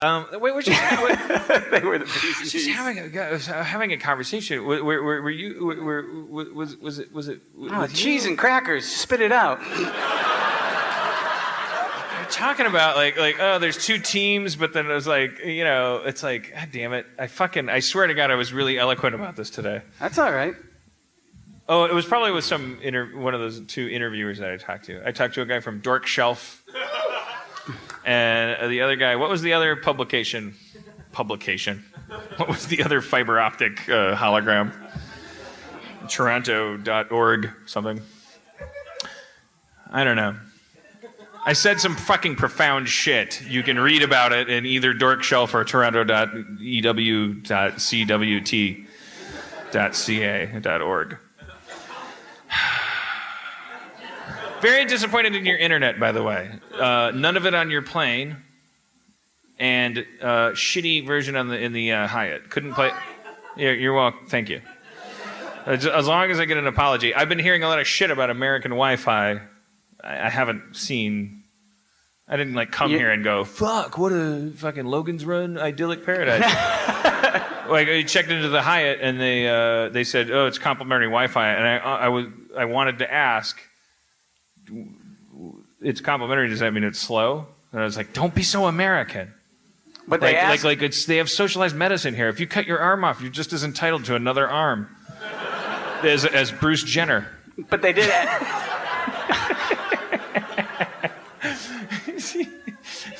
Wait, we're just They were the BCs. just having a conversation. Were you? Was it? Cheese and crackers. Spit it out. Talking about like oh, there's two teams, but then it was like it's like God damn it, I swear to God I was really eloquent about this today. That's all right. Oh, it was probably with one of those two interviewers that I talked to. I talked to a guy from Dork Shelf, and the other guy. What was the other publication? What was the other fiber optic hologram? Toronto.org something. I don't know. I said some fucking profound shit. You can read about it in either Dork Shelf or toronto.ew.cwt.ca.org. Very disappointed in your internet, by the way. None of it on your plane, and shitty version in the Hyatt. Couldn't play. Yeah, you're welcome. Thank you. As long as I get an apology. I've been hearing a lot of shit about American Wi-Fi. I haven't seen. I didn't come here and go, fuck, what a fucking Logan's Run idyllic paradise. I checked into the Hyatt and they said, oh, it's complimentary Wi-Fi, and I wanted to ask, it's complimentary, does that mean it's slow? And I was like, don't be so American. But they asked, they have socialized medicine here. If you cut your arm off, you're just as entitled to another arm as Bruce Jenner. But they did.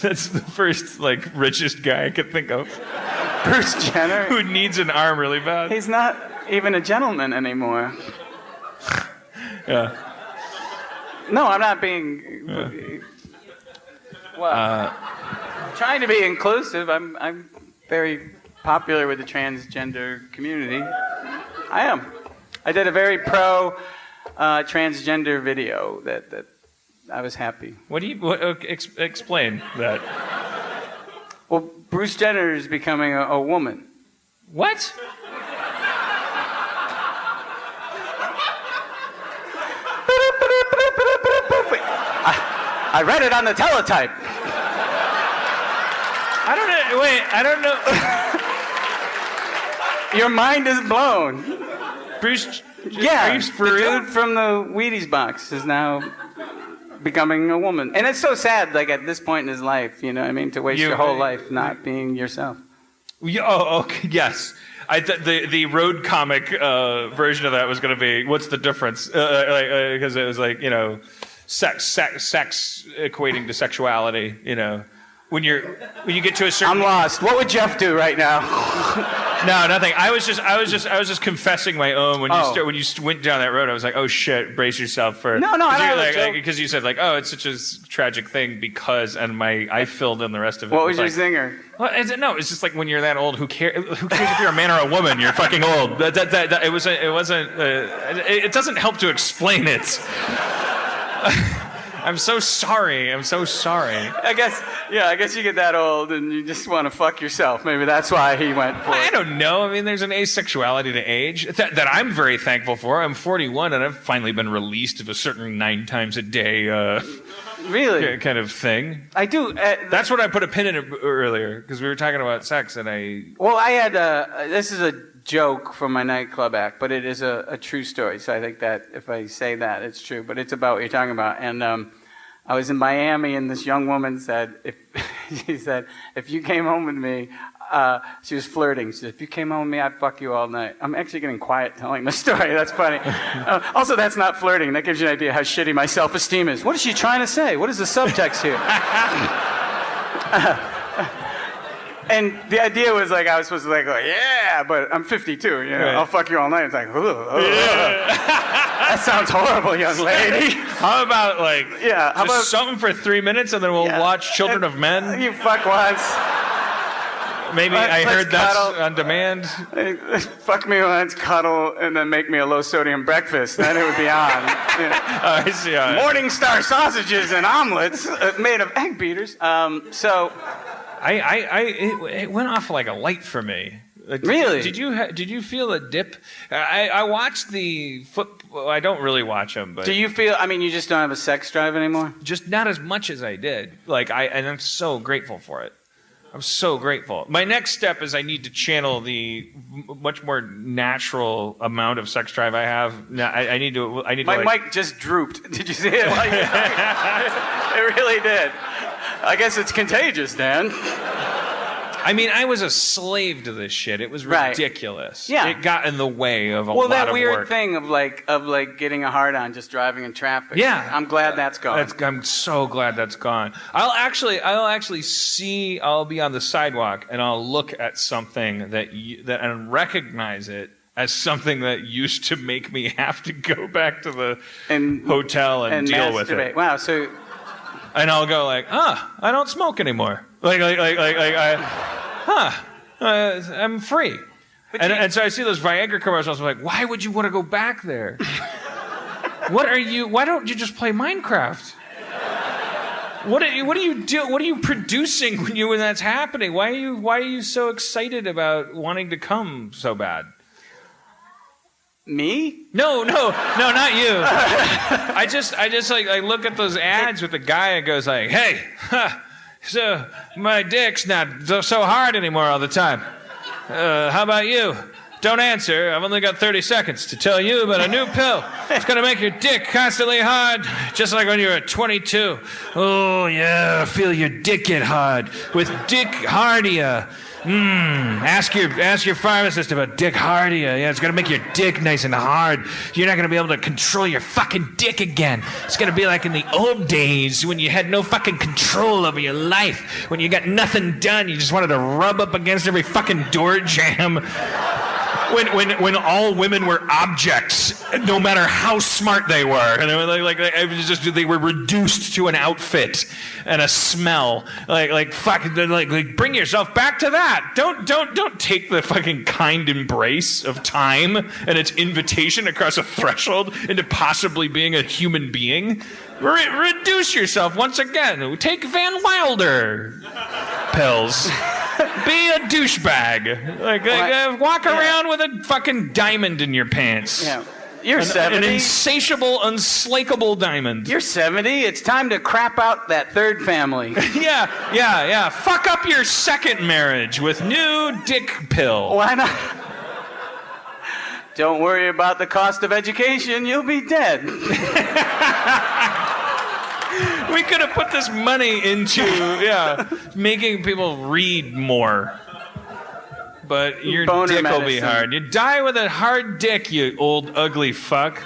That's the first richest guy I could think of. Bruce Jenner, who needs an arm really bad. He's not even a gentleman anymore. Yeah. No, I'm not being. Yeah. Well, trying to be inclusive. I'm very popular with the transgender community. I am. I did a very pro transgender video that I was happy. What do you explain that? Well, Bruce Jenner is becoming a woman. What? I read it on the teletype. I don't know. Wait, I don't know. Your mind is blown. Bruce. Yeah, the dude from the Wheaties box is now becoming a woman. And it's so sad, at this point in his life, you know what I mean, to waste your whole life not being yourself. Oh, okay, yes. The road comic version of that was going to be, what's the difference? Because it was sex equating to sexuality, When you get to a certain... I'm lost. What would Jeff do right now? No, nothing. I was just confessing my own when you went down that road. I was like, oh shit, brace yourself for. No, because you said oh, it's such a tragic thing because, and I filled in the rest of it. What was your zinger? Well, it's just when you're that old. Who cares? Who cares if you're a man or a woman? You're fucking old. It wasn't. It doesn't help to explain it. I'm so sorry. I guess you get that old and you just want to fuck yourself. Maybe that's why he went for it. I don't know. I mean, there's an asexuality to age that I'm very thankful for. I'm 41 and I've finally been released of a certain 9 times a day really kind of thing. I do. That's what I put a pin in it earlier because we were talking about sex and I... Well, I had this is a joke from my nightclub act, but it is a true story. So I think that if I say that, it's true. But it's about what you're talking about. And I was in Miami, and this young woman said, if you came home with me, she was flirting. She said, if you came home with me, I'd fuck you all night. I'm actually getting quiet telling the story. That's funny. Also, that's not flirting. That gives you an idea how shitty my self-esteem is. What is she trying to say? What is the subtext here? And the idea was I was supposed to yeah, but I'm 52, right. I'll fuck you all night. It's like, that sounds horrible, young lady. How about how about something for 3 minutes and then we'll watch Children of Men? You fuck once. Maybe I heard that's on demand. Fuck me once, cuddle, and then make me a low-sodium breakfast. Then it would be on. Oh, I see. Morningstar sausages and omelets made of egg beaters. It went off like a light for me. Really? Did you feel a dip? I watched the I don't really watch them, but do you feel? I mean, you just don't have a sex drive anymore. Just not as much as I did. And I'm so grateful for it. I'm so grateful. My next step is I need to channel the much more natural amount of sex drive I have. Now, I need to. My mic just drooped. Did you see it? It really did. I guess it's contagious, Dan. I mean, I was a slave to this shit. It was ridiculous. Yeah. It got in the way of a lot of work. Well, that weird thing of getting a hard on just driving in traffic. Yeah. I'm glad that's gone. I'm so glad that's gone. I'll actually see. I'll be on the sidewalk and I'll look at something and recognize it as something that used to make me have to go back to the hotel and deal with it. Wow. So. And I'll go like, I don't smoke anymore. I'm free. And so I see those Viagra commercials. I'm like, why would you want to go back there? Why don't you just play Minecraft? What do you do? What are you producing when that's happening? Why are you so excited about wanting to come so bad? Me? No, not you. I just I look at those ads with the guy and goes like, hey, so my dick's not so hard anymore all the time. How about you? Don't answer. I've only got 30 seconds to tell you about a new pill. It's going to make your dick constantly hard, just like when you were 22. Oh, yeah, feel your dick get hard with Dick Hardia. Ask your pharmacist about Dick Hardia. Yeah, it's going to make your dick nice and hard. You're not going to be able to control your fucking dick again. It's going to be like in the old days when you had no fucking control over your life. When you got nothing done, you just wanted to rub up against every fucking door jamb. When all women were objects, no matter how smart they were, and they were they were reduced to an outfit and a smell. Bring yourself back to that. Don't take the fucking kind embrace of time and its invitation across a threshold into possibly being a human being. Reduce yourself once again. Take Van Wilder pills. Be a douchebag. Walk around with a fucking diamond in your pants. Yeah. You're 70. An insatiable, unslakable diamond. You're 70. It's time to crap out that third family. Yeah. Fuck up your second marriage with new dick pill. Why not? Don't worry about the cost of education. You'll be dead. We could have put this money into, making people read more. But your Boner dick medicine. will be hard. You die with a hard dick, you old ugly fuck.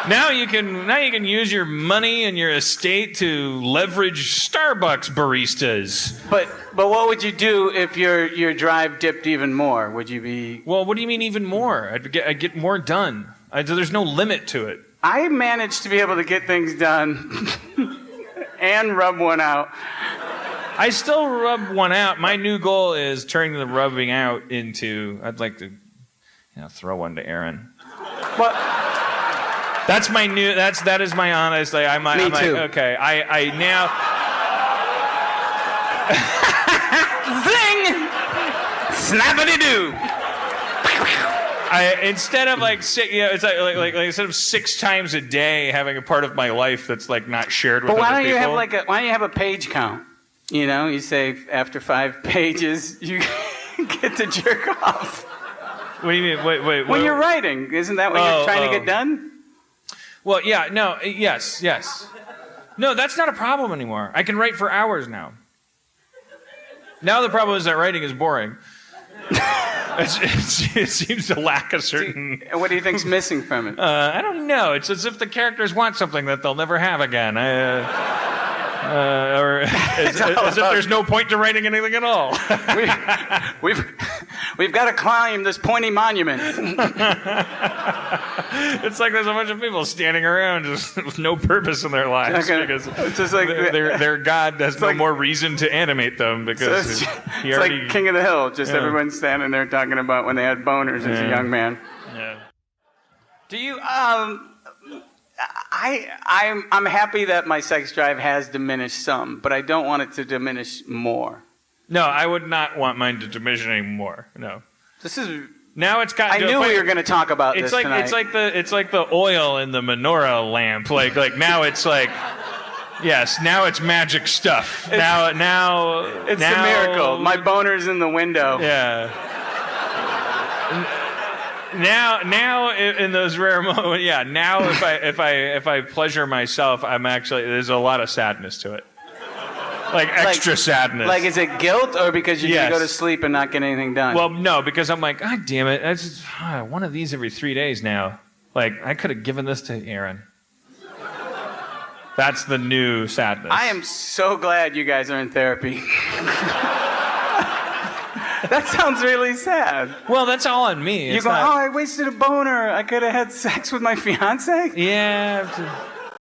Now you can use your money and your estate to leverage Starbucks baristas. But what would you do if your drive dipped even more? Would you be? Well, what do you mean even more? I'd get more done. There's no limit to it. I managed to be able to get things done and rub one out. I still rub one out. My new goal is turning the rubbing out into. I'd like to, throw one to Aaron. Well, that's my new. That is my honest. Me too. Okay. I now. Zing! Snappity-doo! Instead of it's like instead of 6 times a day having a part of my life that's not shared with other people. Why don't you have a page count? You say after 5 pages you get to jerk off. What do you mean? Wait. When you're writing, isn't that what you're trying to get done? Well, yeah, no, yes. No, that's not a problem anymore. I can write for hours now. Now the problem is that writing is boring. It seems to lack a certain... What do you think's missing from it? I don't know. It's as if the characters want something that they'll never have again. Or as if there's no point to writing anything at all. We've got to climb this pointy monument. It's like there's a bunch of people standing around just with no purpose in their lives because it's just like their god has no more reason to animate them because it's like King of the Hill. Just everyone's standing there talking about when they had boners as a young man. Yeah. Do you? I'm happy that my sex drive has diminished some, but I don't want it to diminish more. No, I would not want mine to diminish anymore. No. This is. Now it's got. I knew we were going to talk about this tonight. It's like the oil in the menorah lamp. Like now it's like Yes, now it's magic stuff. Now It's now, a miracle. My boner's in the window. Yeah. Now in those rare moments, yeah. Now if I pleasure myself, I'm actually there's a lot of sadness to it, like extra sadness. Like, is it guilt or because you're Yes. gonna go to sleep and not get anything done? Well, no, because I'm like, God damn it, that's one of these every 3 days now. Like I could have given this to Aaron. That's the new sadness. I am so glad you guys are in therapy. That sounds really sad. Well, that's all on me. You go, oh, I wasted a boner. I could have had sex with my fiance. Yeah.